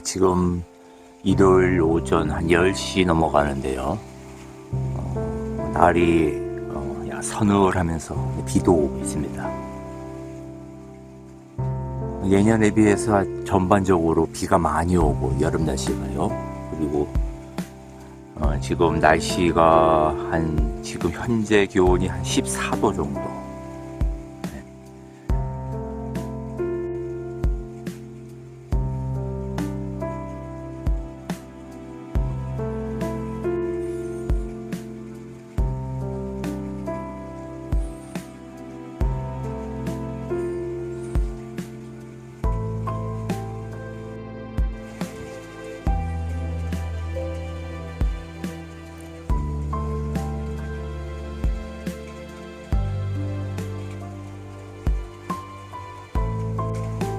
지금 일요일 오전 한 10시 넘어가는데요. 날이 서늘하면서 비도 오고 있습니다. 예년에 비해서 전반적으로 비가 많이 오고 여름 날씨가요. 그리고 지금 날씨가 지금 현재 기온이 한 14도 정도.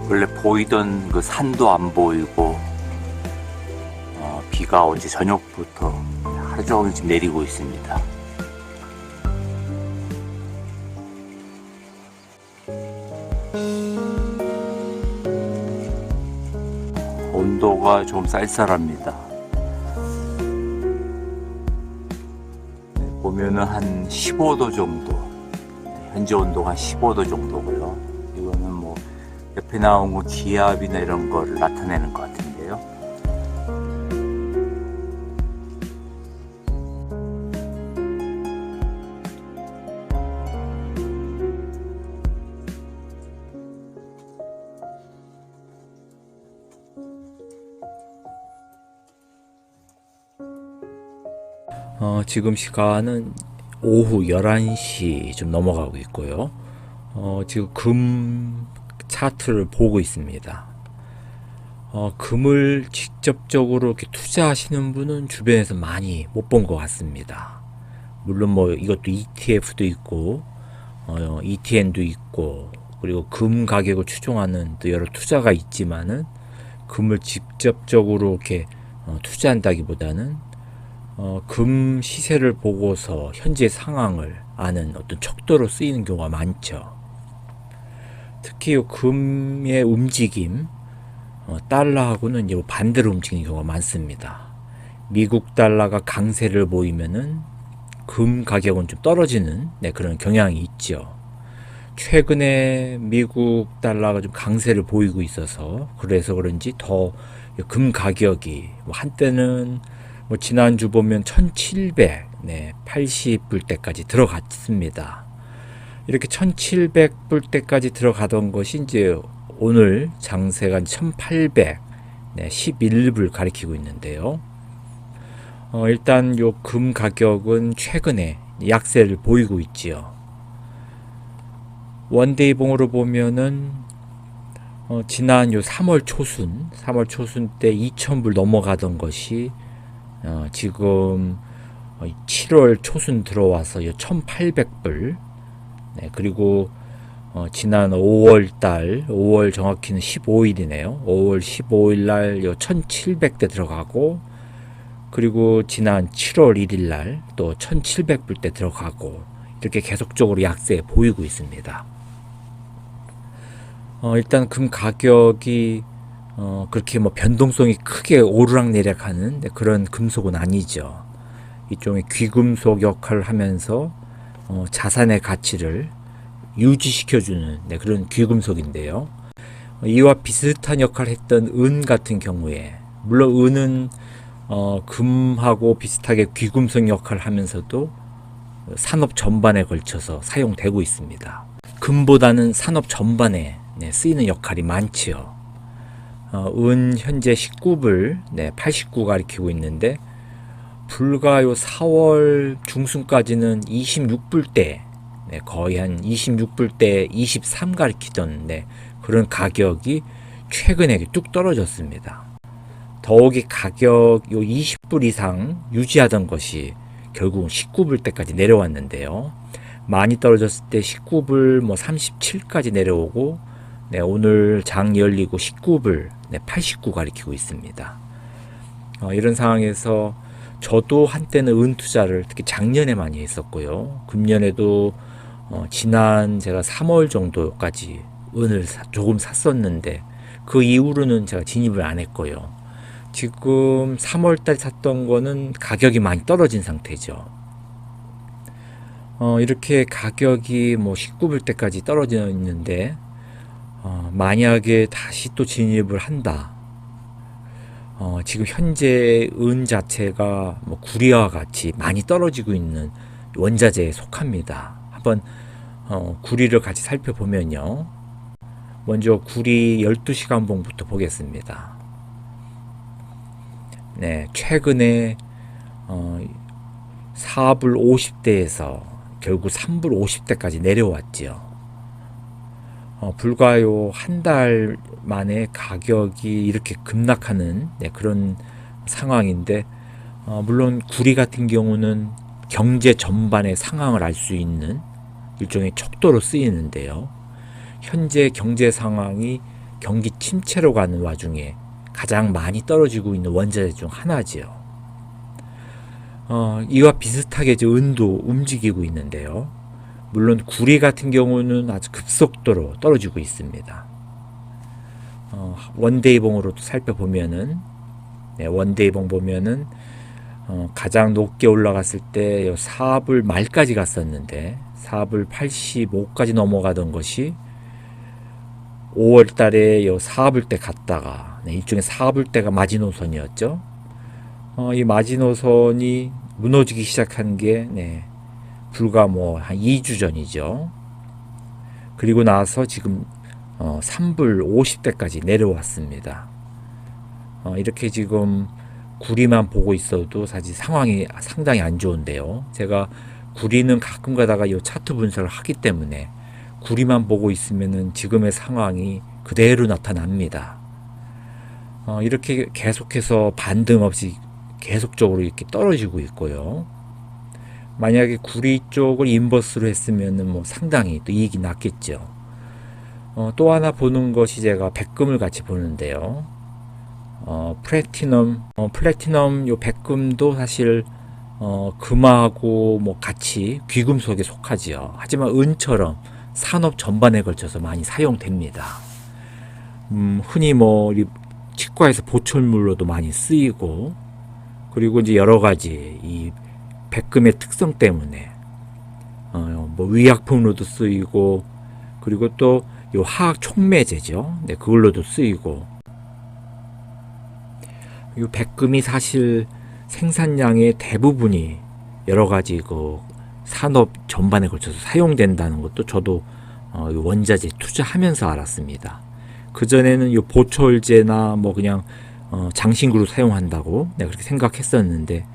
원래 보이던 그 산도 안 보이고 비가 어제 저녁부터 하루 종일 지금 내리고 있습니다. 온도가 좀 쌀쌀합니다. 보면은 한 15도 정도, 현재 온도가 한 15도 정도고요. 이거는 뭐 옆에 나온 거 기압이나 이런 거를 나타내는 것 같은데요. 지금 시간은 오후 11시 좀 넘어가고 있고요. 지금 금 차트를 보고 있습니다. 금을 직접적으로 이렇게 투자하시는 분은 주변에서 많이 못 본 것 같습니다. 물론 뭐 이것도 ETF도 있고, ETN도 있고, 그리고 금 가격을 추종하는 또 여러 투자가 있지만은 금을 직접적으로 이렇게 투자한다기보다는 금 시세를 보고서 현재 상황을 아는 어떤 척도로 쓰이는 경우가 많죠. 특히 금의 움직임, 달러하고는 반대로 움직이는 경우가 많습니다. 미국 달러가 강세를 보이면은 금 가격은 좀 떨어지는 그런 경향이 있죠. 최근에 미국 달러가 좀 강세를 보이고 있어서 그래서 그런지 더 금 가격이 한때는 지난주 보면 1780불대까지 들어갔습니다. 이렇게 1700불대까지 들어가던 것이 이제 오늘 장세가 1811불 가리키고 있는데요. 일단 요 금 가격은 최근에 약세를 보이고 있지요. 원데이봉으로 보면은 지난 요 3월 초순 때 2000불 넘어가던 것이 지금 7월 초순 들어와서 요 1800불, 그리고 지난 5월 정확히는 15일이네요. 5월 15일 날 1700대 들어가고, 그리고 지난 7월 1일 날 또 1700불대 들어가고, 이렇게 계속적으로 약세 보이고 있습니다. 일단 금 가격이 그렇게 변동성이 크게 오르락내리락하는 그런 금속은 아니죠. 일종의 귀금속 역할을 하면서 자산의 가치를 유지시켜주는 그런 귀금속인데요. 이와 비슷한 역할을 했던 은 같은 경우에, 물론 은은 금하고 비슷하게 귀금속 역할을 하면서도 산업 전반에 걸쳐서 사용되고 있습니다. 금보다는 산업 전반에 쓰이는 역할이 많지요. 은 현재 19불, 89 가리키고 있는데, 불과 요 4월 중순까지는 26불대, 거의 한 26불대 23 가리키던 그런 가격이 최근에 뚝 떨어졌습니다. 더욱이 가격 요 20불 이상 유지하던 것이 결국 19불대까지 내려왔는데요. 많이 떨어졌을 때 19불 37까지 내려오고, 오늘 장 열리고 19불 89 가리키고 있습니다. 이런 상황에서 저도 한때는 은 투자를 특히 작년에 많이 했었고요. 금년에도 지난 제가 3월 정도까지 은을 조금 샀었는데 그 이후로는 제가 진입을 안 했고요. 지금 3월달 샀던 거는 가격이 많이 떨어진 상태죠. 이렇게 가격이 뭐 19불 때까지 떨어져 있는데, 만약에 다시 또 진입을 한다. 지금 현재 은 자체가 뭐 구리와 같이 많이 떨어지고 있는 원자재에 속합니다. 한번 구리를 같이 살펴보면요. 먼저 구리 12시간 봉부터 보겠습니다. 네, 최근에 4불 50대에서 결국 3불 50대까지 내려왔죠. 불과 한 달 만에 가격이 이렇게 급락하는 그런 상황인데, 물론 구리 같은 경우는 경제 전반의 상황을 알 수 있는 일종의 척도로 쓰이는데요. 현재 경제 상황이 경기 침체로 가는 와중에 가장 많이 떨어지고 있는 원자재 중 하나지요. 이와 비슷하게 은도 움직이고 있는데요. 물론 구리 같은 경우는 아주 급속도로 떨어지고 있습니다. 원데이봉으로 살펴보면은, 원데이봉 보면은 가장 높게 올라갔을 때 4불 말까지 갔었는데 4불 85까지 넘어가던 것이 5월 달에 4불 때 갔다가, 일종의 4불 때가 마지노선이었죠. 이 마지노선이 무너지기 시작한 게 불과 한 2주 전이죠. 그리고 나서 지금 3불 50대까지 내려왔습니다. 이렇게 지금 구리만 보고 있어도 사실 상황이 상당히 안 좋은데요. 제가 구리는 가끔 가다가 이 차트 분석을 하기 때문에 구리만 보고 있으면은 지금의 상황이 그대로 나타납니다. 이렇게 계속해서 반등 없이 계속적으로 이렇게 떨어지고 있고요. 만약에 구리 쪽을 인버스로 했으면은 뭐 상당히 또 이익이 났겠죠. 또 하나 보는 것이 제가 백금을 같이 보는데요. 플래티넘 요 백금도 사실 금하고 뭐 같이 귀금속에 속하지요. 하지만 은처럼 산업 전반에 걸쳐서 많이 사용됩니다. 흔히 뭐 치과에서 보철물로도 많이 쓰이고, 그리고 이제 여러 가지 이 백금의 특성 때문에 뭐 위약품으로도 쓰이고, 그리고 또 요 화학 촉매제죠. 그걸로도 쓰이고. 이 백금이 사실 생산량의 대부분이 여러 가지 그 산업 전반에 걸쳐서 사용된다는 것도 저도 원자재 투자하면서 알았습니다. 그전에는 이 보철제나 뭐 그냥 장신구로 사용한다고 그렇게 생각했었는데,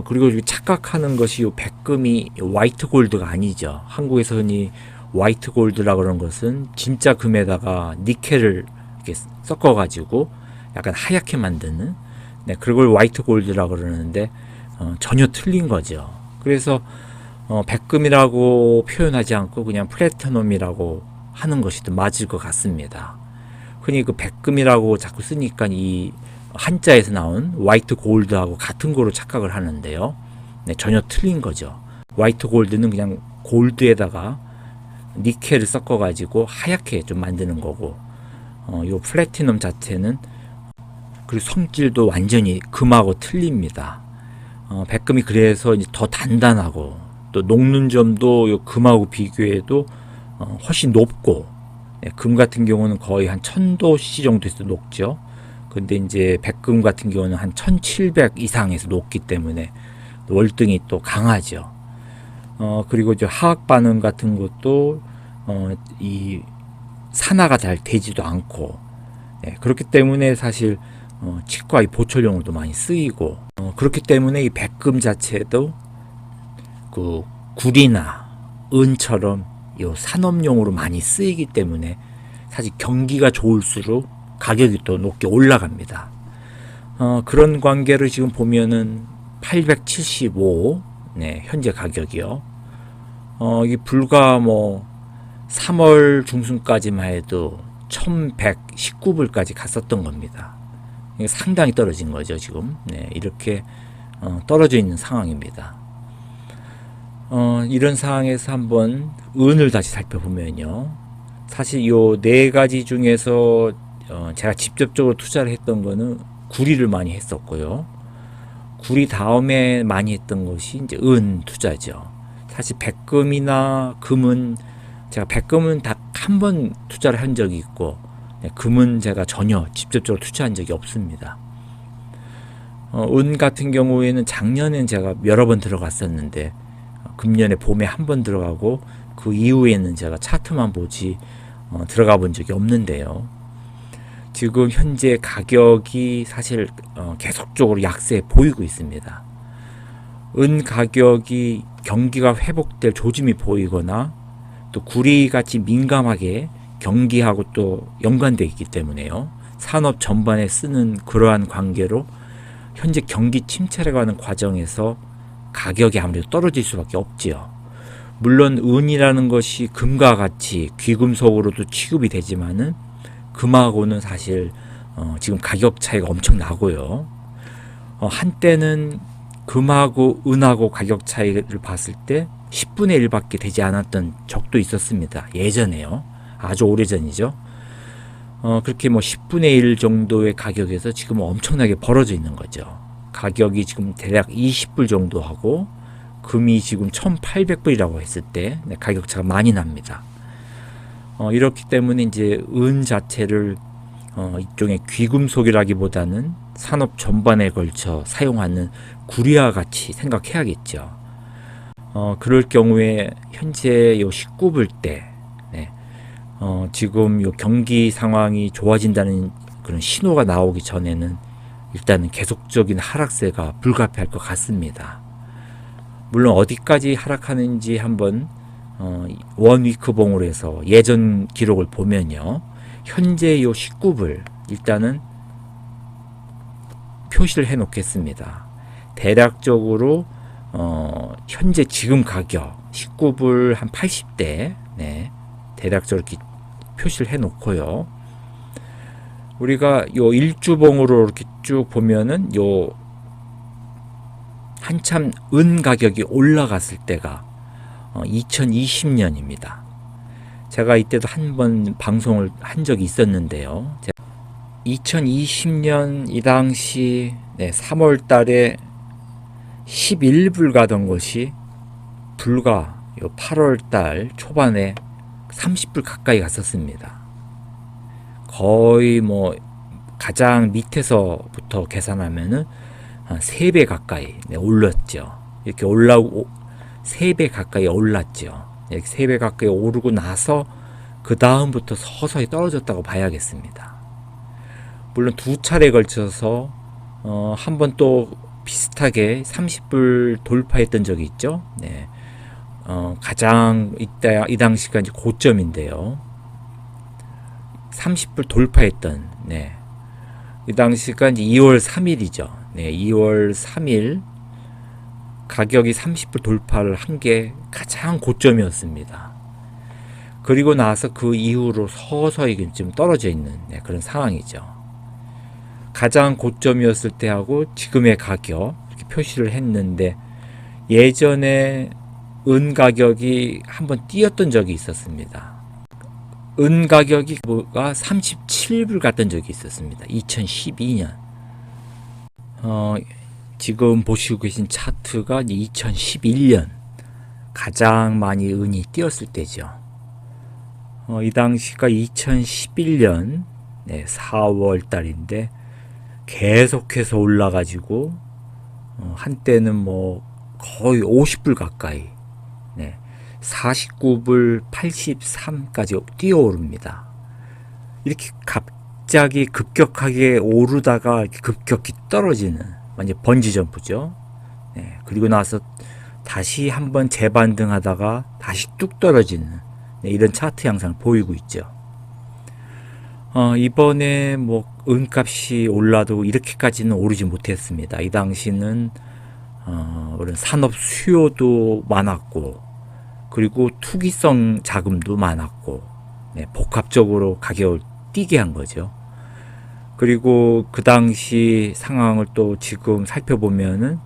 그리고 착각하는 것이 이 백금이 화이트 골드가 아니죠. 한국에서 흔히 화이트 골드라고 그러는 것은 진짜 금에다가 니켈을 이렇게 섞어가지고 약간 하얗게 만드는, 그걸 화이트 골드라고 그러는데 전혀 틀린 거죠. 그래서 백금이라고 표현하지 않고 그냥 플래티넘이라고 하는 것이 더 맞을 것 같습니다. 흔히 그 백금이라고 자꾸 쓰니까 이 한자에서 나온 화이트 골드하고 같은 거로 착각을 하는데요. 전혀 틀린 거죠. 화이트 골드는 그냥 골드에다가 니켈을 섞어가지고 하얗게 좀 만드는 거고, 요 플래티넘 자체는 그리고 성질도 완전히 금하고 틀립니다. 백금이 그래서 이제 더 단단하고 또 녹는 점도 요 금하고 비교해도 훨씬 높고, 금 같은 경우는 거의 한 1000도씨 정도에서 녹죠. 근데 이제 백금 같은 경우는 한 1700 이상에서 녹기 때문에 월등히 또 강하죠. 그리고 이제 화학 반응 같은 것도 이 산화가 잘 되지도 않고, 그렇기 때문에 사실 치과 이 보철용으로도 많이 쓰이고, 그렇기 때문에 이 백금 자체도 그 구리나 은처럼 이 산업용으로 많이 쓰이기 때문에 사실 경기가 좋을수록 가격이 또 높게 올라갑니다. 그런 관계로 지금 보면은 875, 현재 가격이요. 이게 불과 뭐 3월 중순까지만 해도 1119불까지 갔었던 겁니다. 이게 상당히 떨어진 거죠, 지금. 이렇게 떨어져 있는 상황입니다. 이런 상황에서 한번 은을 다시 살펴보면요. 사실 요 네 가지 중에서 제가 직접적으로 투자를 했던 거는 구리를 많이 했었고요. 구리 다음에 많이 했던 것이 이제 은 투자죠. 사실 백금이나 금은 제가 백금은 딱 한 번 투자를 한 적이 있고, 금은 제가 전혀 직접적으로 투자한 적이 없습니다. 은 같은 경우에는 작년엔 제가 여러 번 들어갔었는데 금년에 봄에 한 번 들어가고 그 이후에는 제가 차트만 보지 들어가 본 적이 없는데요. 지금 현재 가격이 사실 계속적으로 약세 보이고 있습니다. 은 가격이 경기가 회복될 조짐이 보이거나 또 구리같이 민감하게 경기하고 또 연관되어 있기 때문에요. 산업 전반에 쓰는 그러한 관계로 현재 경기 침체를 가는 과정에서 가격이 아무래도 떨어질 수밖에 없지요. 물론 은이라는 것이 금과 같이 귀금속으로도 취급이 되지만은 금하고는 사실 지금 가격 차이가 엄청 나고요. 한때는 금하고 은하고 가격 차이를 봤을 때 10분의 1밖에 되지 않았던 적도 있었습니다. 예전에요. 아주 오래전이죠. 그렇게 뭐 10분의 1 정도의 가격에서 지금 엄청나게 벌어져 있는 거죠. 가격이 지금 대략 20불 정도 하고 금이 지금 1800불이라고 했을 때 가격 차가 많이 납니다. 이렇기 때문에 이제 은 자체를 일종의 귀금속이라기보다는 산업 전반에 걸쳐 사용하는 구리와 같이 생각해야겠죠. 그럴 경우에 현재 요 19불 때 지금 요 경기 상황이 좋아진다는 그런 신호가 나오기 전에는 일단은 계속적인 하락세가 불가피할 것 같습니다. 물론 어디까지 하락하는지 한번 원위크봉으로 해서 예전 기록을 보면요. 현재 요 19불 일단은 표시를 해 놓겠습니다. 대략적으로 현재 지금 가격 19불 한 80대 대략적으로 이렇게 표시를 해 놓고요. 우리가 요 일주봉으로 이렇게 쭉 보면은 요 한참 은 가격이 올라갔을 때가 2020년입니다. 제가 이때도 한번 방송을 한 적이 있었는데요. 2020년 이 당시 3월 달에 11불 가던 것이 불과 8월 달 초반에 30불 가까이 갔었습니다. 거의 뭐 가장 밑에서부터 계산하면은 한 3배 가까이 올랐죠. 이렇게 올라오고 3배 가까이 올랐죠. 이렇게 3배 가까이 오르고 나서 그 다음부터 서서히 떨어졌다고 봐야겠습니다. 물론 두 차례에 걸쳐서 한 번 또 비슷하게 30불 돌파했던 적이 있죠. 가장 이 당시가 이제 고점인데요. 30불 돌파했던 이 당시가 이제 2월 3일이죠. 2월 3일 가격이 30불 돌파를 한 게 가장 고점이었습니다. 그리고 나서 그 이후로 서서히 좀 떨어져 있는 그런 상황이죠. 가장 고점이었을 때하고 지금의 가격 이렇게 표시를 했는데 예전에 은 가격이 한번 뛰었던 적이 있었습니다. 은 가격이 37불 갔던 적이 있었습니다. 2012년. 지금 보시고 계신 차트가 2011년 가장 많이 은이 뛰었을 때죠. 이 당시가 2011년 4월 달인데 계속해서 올라가지고 한때는 뭐 거의 50불 가까이 49불 83까지 뛰어오릅니다. 이렇게 갑자기 급격하게 오르다가 급격히 떨어지는 완전 번지점프죠. 그리고 나서 다시 한번 재반등하다가 다시 뚝 떨어지는 이런 차트 양상을 보이고 있죠. 이번에 뭐 은값이 올라도 이렇게까지는 오르지 못했습니다. 이 당시는 그런 산업 수요도 많았고 그리고 투기성 자금도 많았고 복합적으로 가격을 뛰게 한 거죠. 그리고 그 당시 상황을 또 지금 살펴보면은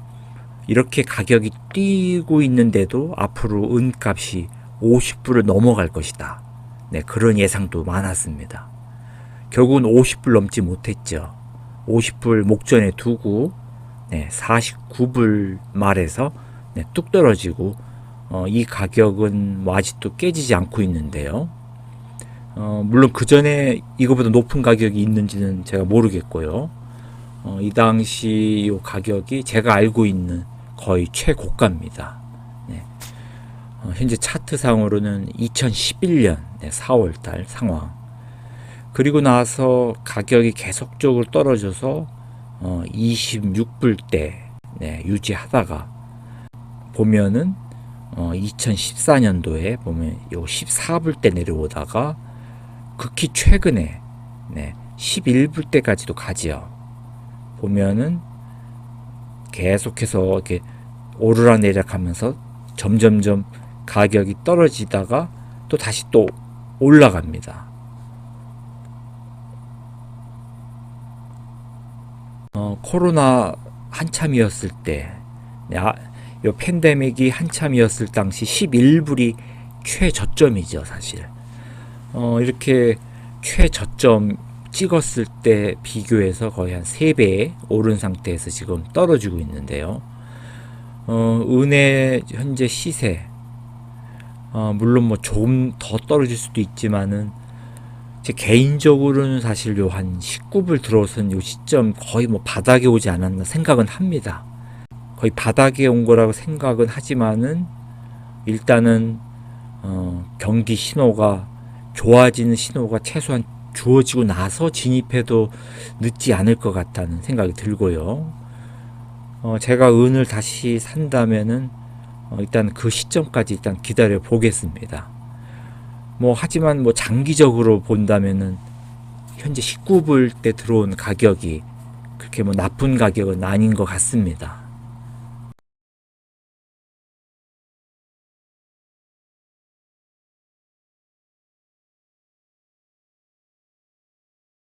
이렇게 가격이 뛰고 있는데도 앞으로 은값이 50불을 넘어갈 것이다. 그런 예상도 많았습니다. 결국은 50불 넘지 못했죠. 50불 목전에 두고 49불 말에서 뚝 떨어지고 이 가격은 뭐 아직도 깨지지 않고 있는데요. 물론 그 전에 이거보다 높은 가격이 있는지는 제가 모르겠고요. 이 당시 이 가격이 제가 알고 있는 거의 최고가입니다. 현재 차트상으로는 2011년 4월달 상황. 그리고 나서 가격이 계속적으로 떨어져서 26불대 유지하다가 보면은 2014년도에 보면 요 14불대 내려오다가 극히 최근에 11불대까지도 가지요. 보면은 계속해서 이렇게 오르락내리락하면서 점점점 가격이 떨어지다가 또 다시 또 올라갑니다. 코로나 한참이었을 때, 요 팬데믹이 한참이었을 당시 11불이 최저점이죠, 사실. 이렇게 최저점 찍었을 때 비교해서 거의 한 3배 오른 상태에서 지금 떨어지고 있는데요. 은혜 현재 시세, 물론 뭐 조금 더 떨어질 수도 있지만은 제 개인적으로는 사실 요 한 19불 들어선 요 시점 거의 뭐 바닥에 오지 않았나 생각은 합니다. 거의 바닥에 온 거라고 생각은 하지만은 일단은 경기 신호가 좋아지는 신호가 최소한 주어지고 나서 진입해도 늦지 않을 것 같다는 생각이 들고요. 제가 은을 다시 산다면은 일단 그 시점까지 일단 기다려 보겠습니다. 하지만 장기적으로 본다면은 현재 19불 때 들어온 가격이 그렇게 나쁜 가격은 아닌 것 같습니다.